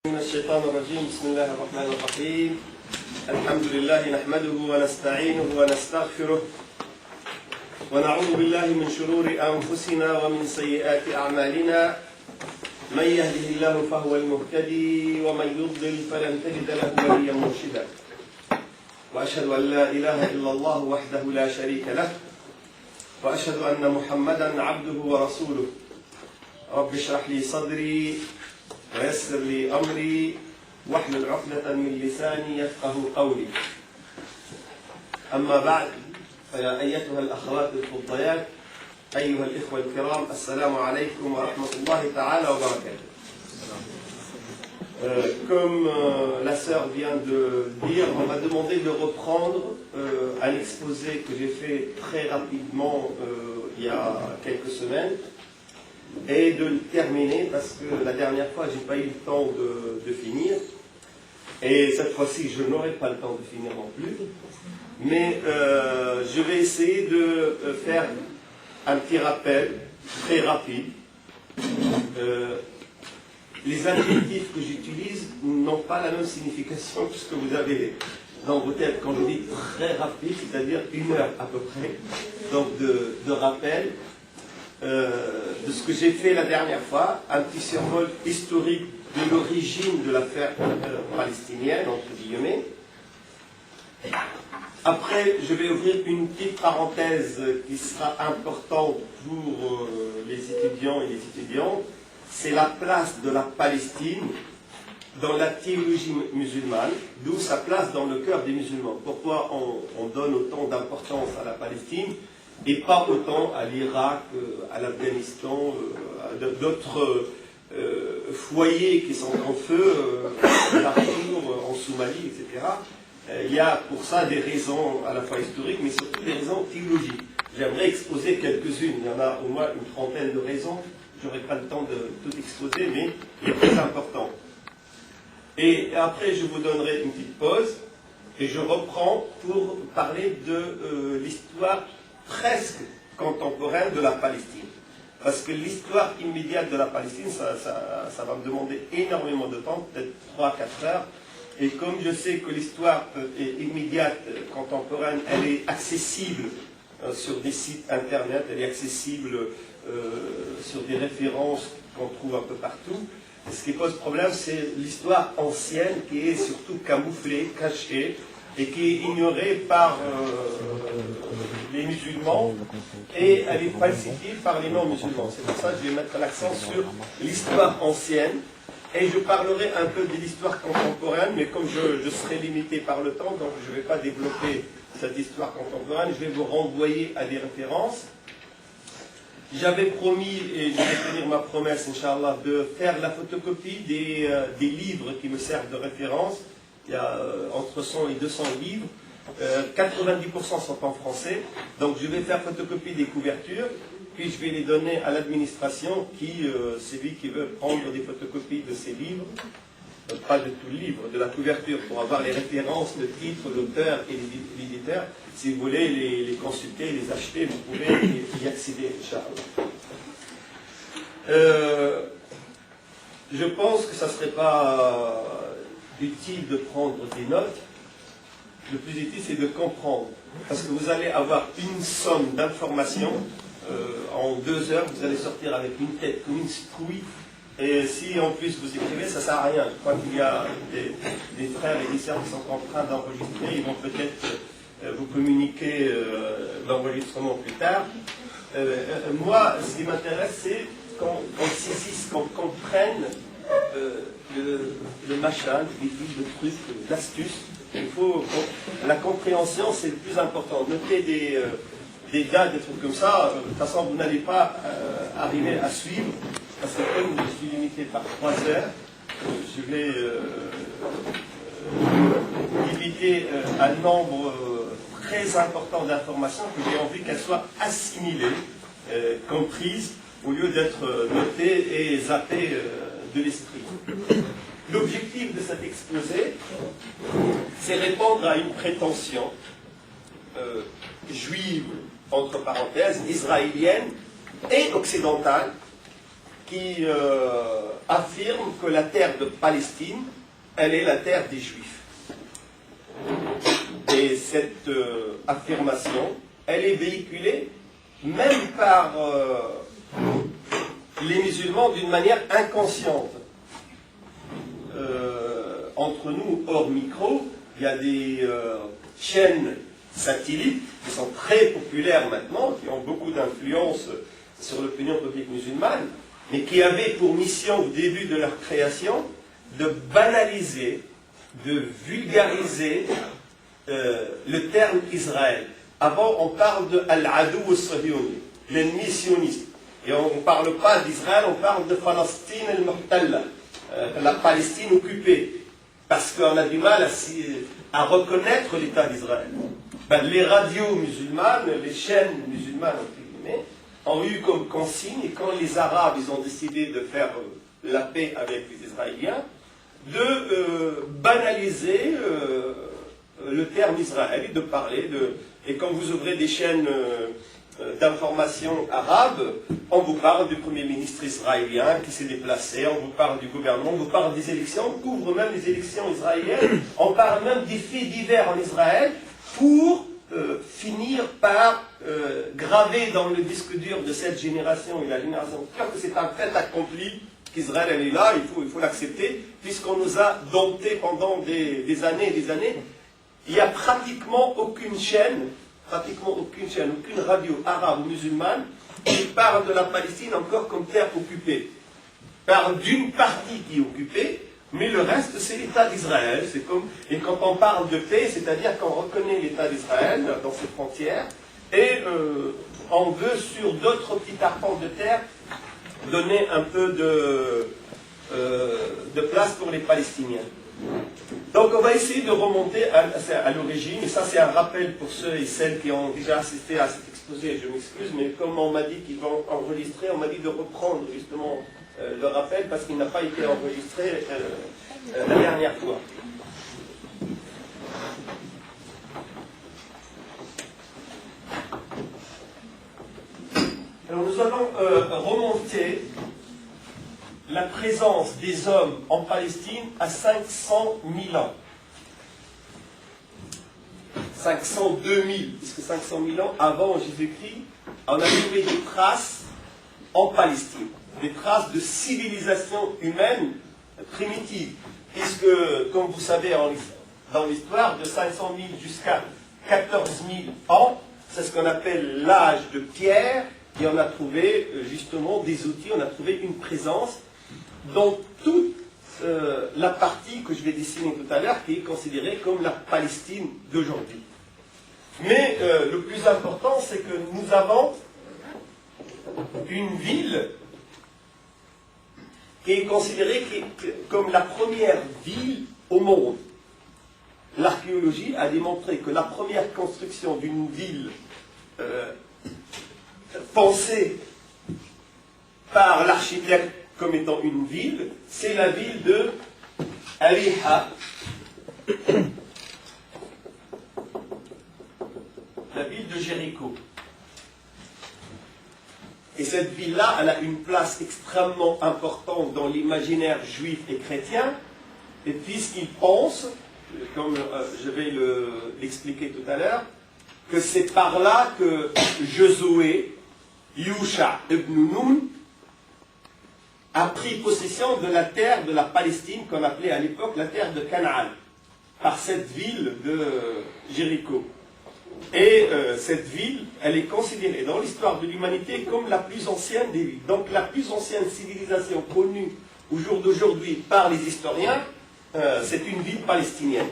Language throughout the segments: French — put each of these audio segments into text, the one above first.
من الشيطان الرجيم. بسم الله الرحمن الرحيم. الحمد لله نحمده ونستعينه ونستغفره ونعوذ بالله من شرور أنفسنا ومن سيئات أعمالنا. من يهده الله فهو المهتدي ومن يضلل فلن تجد له وليا مرشدا. وأشهد أن لا إله إلا الله وحده لا شريك له وأشهد أن محمدا عبده ورسوله. رب اشرح لي صدري ويسر لي أمري واحلل عقدة من لساني يفقه قولي. أما بعد، فيا أيتها الأخوات الفضيات، أيها الإخوة الكرام، السلام عليكم ورحمة الله تعالى وبركاته. Comme la sœur vient de dire, on m'a demandé de reprendre un exposé que j'ai fait très rapidement il y a quelques semaines et de le terminer parce que la dernière fois je n'ai pas eu le temps de finir et cette fois-ci je n'aurai pas le temps de finir non plus, mais je vais essayer de faire un petit rappel très rapide. Les adjectifs que j'utilise n'ont pas la même signification que ce que vous avez dans vos têtes quand je dis très rapide, c'est-à-dire 1 heure à peu près, donc de rappel de ce que j'ai fait la dernière fois, un petit survol historique de l'origine de l'affaire palestinienne, entre guillemets. Après, je vais ouvrir une petite parenthèse qui sera importante pour les étudiants et les étudiantes. C'est la place de la Palestine dans la théologie musulmane, d'où sa place dans le cœur des musulmans. Pourquoi on donne autant d'importance à la Palestine et pas autant à l'Irak, à l'Afghanistan, à d'autres foyers qui sont en feu, en Darfour, en Somalie, etc. Il y a pour ça des raisons à la fois historiques, mais surtout des raisons théologiques. J'aimerais exposer quelques-unes. Il y en a au moins une trentaine de raisons. Je n'aurai pas le temps de tout exposer, mais les plus importants. Et après, je vous donnerai une petite pause et je reprends pour parler de l'histoire presque contemporaine de la Palestine. Parce que l'histoire immédiate de la Palestine, ça va me demander énormément de temps, peut-être 3-4 heures. Et comme je sais que l'histoire immédiate, contemporaine, elle est accessible sur des sites internet, elle est accessible sur des références qu'on trouve un peu partout. Et ce qui pose problème, c'est l'histoire ancienne qui est surtout camouflée, cachée, et qui est ignorée par les musulmans, et elle est falsifiée par les non-musulmans. C'est pour ça que je vais mettre l'accent sur l'histoire ancienne, et je parlerai un peu de l'histoire contemporaine, mais comme je serai limité par le temps, donc je ne vais pas développer cette histoire contemporaine, je vais vous renvoyer à des références. J'avais promis, et je vais tenir ma promesse, Inch'Allah, de faire la photocopie des livres qui me servent de référence. Il y a entre 100 et 200 livres. 90% sont en français. Donc je vais faire photocopie des couvertures, puis je vais les donner à l'administration qui, c'est lui qui veut prendre des photocopies de ces livres. Pas de tout le livre, de la couverture, pour avoir les références, le titre, l'auteur et l'éditeur. Si vous voulez les consulter, les acheter, vous pouvez y accéder, Inch'Allah. Je pense que ça ne serait pas utile de prendre des notes. Le plus utile, c'est de comprendre. Parce que vous allez avoir une somme d'informations. En 2 heures, vous allez sortir avec une tête comme une citrouille. Et si en plus vous écrivez, ça ne sert à rien. Je crois qu'il y a des frères et des sœurs qui sont en train d'enregistrer. Ils vont peut-être vous communiquer l'enregistrement plus tard. Moi, ce qui m'intéresse, c'est qu'on saisisse, qu'on comprenne le machin, le truc, l'astuce. La compréhension, c'est le plus important. Notez des dates, des trucs comme ça. De toute façon, vous n'allez pas arriver à suivre. Parce que comme je suis limité par 3 heures, je vais éviter un nombre très important d'informations que j'ai envie qu'elles soient assimilées, comprises, au lieu d'être notées et zappées de l'esprit. L'objectif de cet exposé, c'est répondre à une prétention juive, entre parenthèses, israélienne et occidentale, qui affirme que la terre de Palestine, elle est la terre des Juifs. Et cette affirmation, elle est véhiculée même par les musulmans d'une manière inconsciente. Entre nous, hors micro, il y a des chaînes satellites qui sont très populaires maintenant, qui ont beaucoup d'influence sur l'opinion publique musulmane, mais qui avaient pour mission au début de leur création de banaliser, de vulgariser le terme Israël. Avant, on parle de Al-Adou al-Sahiyoni, l'ennemi sioniste. Et on ne parle pas d'Israël, on parle de Palestine al-Muhtalla, la Palestine occupée. Parce qu'on a du mal à reconnaître l'État d'Israël. Ben, les radios musulmanes, les chaînes musulmanes, entre guillemets, ont eu comme consigne, et quand les Arabes ils ont décidé de faire la paix avec les Israéliens, de banaliser le terme Israël et de parler de... Et quand vous ouvrez des chaînes d'information arabes, on vous parle du Premier ministre israélien qui s'est déplacé, on vous parle du gouvernement, on vous parle des élections, on couvre même les élections israéliennes, on parle même des faits divers en Israël pour finir par graver dans le disque dur de cette génération et la génération future que c'est un fait accompli, qu'Israël elle est là, il faut l'accepter, puisqu'on nous a domptés pendant des années et des années. Il n'y a pratiquement aucune chaîne, aucune radio arabe ou musulmane qui parle de la Palestine encore comme terre occupée. Parle d'une partie qui est occupée, mais le reste c'est l'État d'Israël. Et quand on parle de paix, c'est-à-dire qu'on reconnaît l'État d'Israël dans ses frontières, et on veut sur d'autres petits arpents de terre donner un peu de place pour les Palestiniens. Donc on va essayer de remonter à l'origine, et ça c'est un rappel pour ceux et celles qui ont déjà assisté à cet exposé, je m'excuse, mais comme on m'a dit qu'ils vont enregistrer, on m'a dit de reprendre justement le rappel parce qu'il n'a pas été enregistré la dernière fois. Alors nous allons remonter la présence des hommes en Palestine à 500 000 ans. 502 000, puisque 500 000 ans avant Jésus-Christ, on a trouvé des traces en Palestine, des traces de civilisation humaine primitive, puisque, comme vous savez, dans l'histoire, de 500 000 jusqu'à 14 000 ans, c'est ce qu'on appelle l'âge de pierre, et on a trouvé justement des outils, on a trouvé une présence dans toute la partie que je vais dessiner tout à l'heure, qui est considérée comme la Palestine d'aujourd'hui. Mais le plus important, c'est que nous avons une ville qui est considérée comme la première ville au monde. L'archéologie a démontré que la première construction d'une ville pensée par l'architecte comme étant une ville, c'est la ville de Ariha. La ville de Jéricho. Et cette ville-là, elle a une place extrêmement importante dans l'imaginaire juif et chrétien, et puisqu'ils pensent, comme je vais l'expliquer tout à l'heure, que c'est par là que Josué, Yusha ibn Nun, a pris possession de la terre de la Palestine, qu'on appelait à l'époque la terre de Canaan, par cette ville de Jéricho. Et cette ville, elle est considérée dans l'histoire de l'humanité comme la plus ancienne des villes. Donc la plus ancienne civilisation connue au jour d'aujourd'hui par les historiens, c'est une ville palestinienne.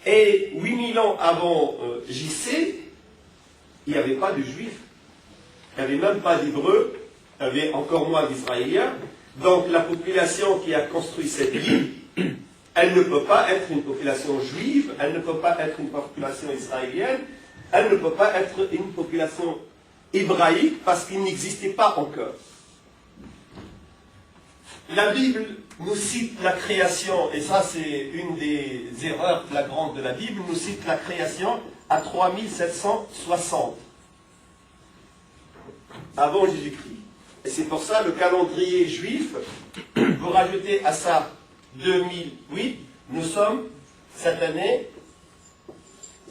Et 8000 ans avant JC, il n'y avait pas de juifs, il n'y avait même pas d'hébreux, il y avait encore moins d'Israéliens. Donc la population qui a construit cette ville, elle ne peut pas être une population juive, elle ne peut pas être une population israélienne, elle ne peut pas être une population hébraïque parce qu'il n'existait pas encore. La Bible nous cite la création, et ça c'est une des erreurs flagrantes de la Bible, nous cite la création à 3760 avant Jésus-Christ. Et c'est pour ça le calendrier juif, vous rajoutez à ça 2008, nous sommes cette année,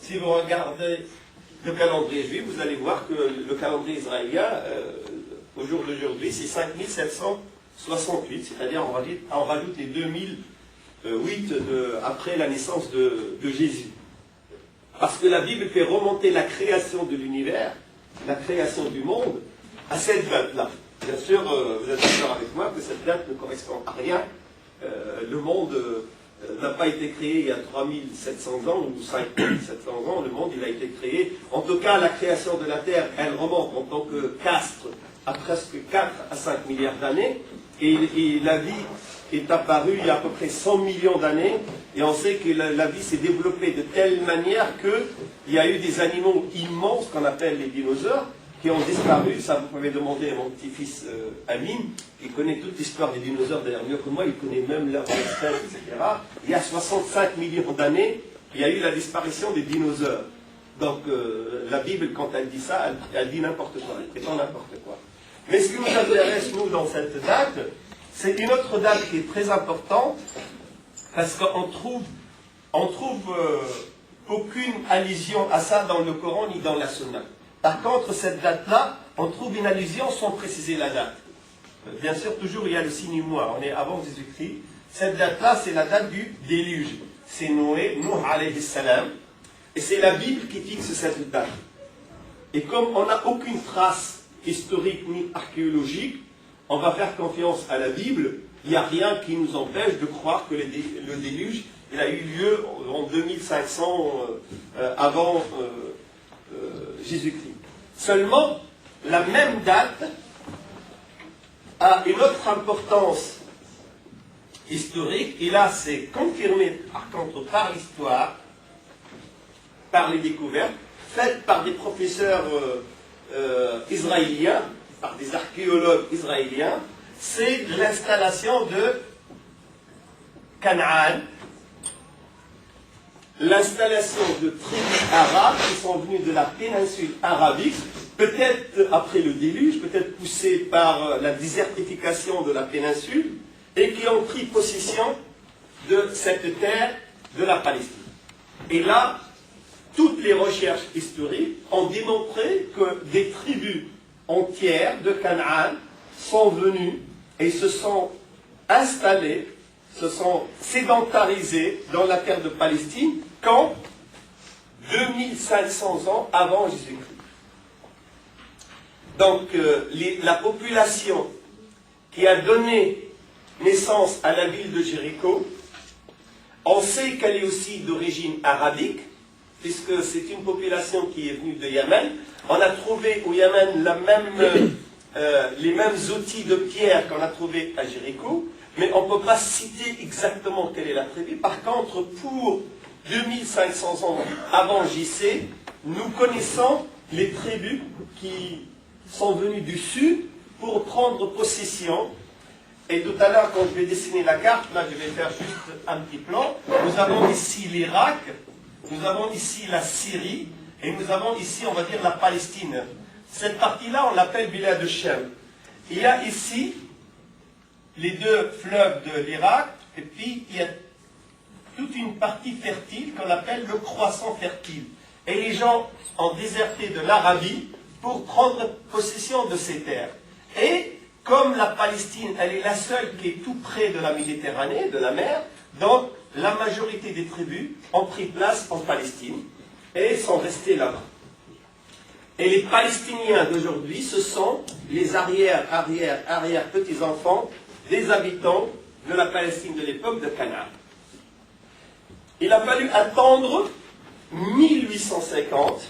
si vous regardez le calendrier juif, vous allez voir que le calendrier israélien, au jour d'aujourd'hui, c'est 5768, c'est-à-dire on rajoute les 2008 après la naissance de Jésus. Parce que la Bible fait remonter la création de l'univers, la création du monde, à cette date-là. Bien sûr, vous êtes d'accord avec moi que cette date ne correspond à rien. Le monde n'a pas été créé il y a 3700 ans ou 5700 ans. Le monde, il a été créé. En tout cas, la création de la Terre, elle remonte en tant que castre à presque 4 à 5 milliards d'années. Et la vie est apparue il y a à peu près 100 millions d'années. Et on sait que la vie s'est développée de telle manière qu'il y a eu des animaux immenses qu'on appelle les dinosaures, qui ont disparu. Ça, vous pouvez demander à mon petit-fils Amin, il connaît toute l'histoire des dinosaures, d'ailleurs mieux que moi, il connaît même leur espèce, etc. Il y a 65 millions d'années, il y a eu la disparition des dinosaures. Donc la Bible, quand elle dit ça, elle dit n'importe quoi, elle prétend n'importe quoi. Mais ce qui nous intéresse, nous, dans cette date, c'est une autre date qui est très importante, parce qu'on trouve aucune allusion à ça dans le Coran ni dans la Sunna. Par contre, cette date-là, on trouve une allusion sans préciser la date. Bien sûr, toujours il y a le signe mois, on est avant Jésus-Christ. Cette date-là, c'est la date du déluge. C'est Noé, Nuh alayhi salam. Et c'est la Bible qui fixe cette date. Et comme on n'a aucune trace historique ni archéologique, on va faire confiance à la Bible. Il n'y a rien qui nous empêche de croire que le déluge il a eu lieu en 2500 avant Jésus-Christ. Seulement, la même date a une autre importance historique, et là c'est confirmé par contre par l'histoire, par les découvertes, faites par des professeurs israéliens, par des archéologues israéliens, c'est l'installation de Canaan, l'installation de tribus arabes qui sont venues de la péninsule arabique, peut-être après le déluge, peut-être poussées par la désertification de la péninsule, et qui ont pris possession de cette terre de la Palestine. Et là, toutes les recherches historiques ont démontré que des tribus entières de Canaan sont venues et se sont installées, se sont sédentarisées dans la terre de Palestine quand 2500 ans avant Jésus-Christ. Donc la population qui a donné naissance à la ville de Jéricho, on sait qu'elle est aussi d'origine arabique, puisque c'est une population qui est venue de Yémen. On a trouvé au Yémen les mêmes outils de pierre qu'on a trouvés à Jéricho, mais on ne peut pas citer exactement quelle est la tribu. Par contre, pour 2500 ans avant JC, nous connaissons les tribus qui sont venues du sud pour prendre possession. Et tout à l'heure, quand je vais dessiner la carte, là je vais faire juste un petit plan, nous avons ici l'Irak, nous avons ici la Syrie, et nous avons ici, on va dire, la Palestine. Cette partie-là, on l'appelle Bilad Shem. Il y a ici les deux fleuves de l'Irak, et puis il y a toute une partie fertile qu'on appelle le croissant fertile. Et les gens ont déserté de l'Arabie pour prendre possession de ces terres. Et comme la Palestine, elle est la seule qui est tout près de la Méditerranée, de la mer, donc la majorité des tribus ont pris place en Palestine et sont restés là-bas. Et les Palestiniens d'aujourd'hui, ce sont les arrière petits-enfants des habitants de la Palestine de l'époque de Canaan. Il a fallu attendre 1850,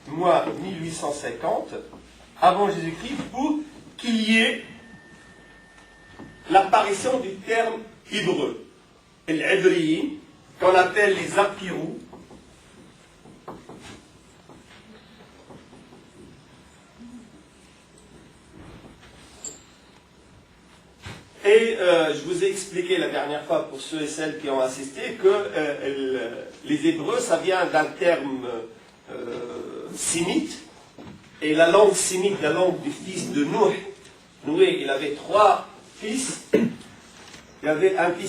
moi 1850, avant Jésus-Christ, pour qu'il y ait l'apparition du terme hébreu, l'hébriyin, qu'on appelle les apirous. Et je vous ai expliqué la dernière fois, pour ceux et celles qui ont assisté, que les Hébreux, ça vient d'un terme sémite, et la langue sémite, la langue du fils de Nuh, Noé, il avait 3 fils. Il y avait un fils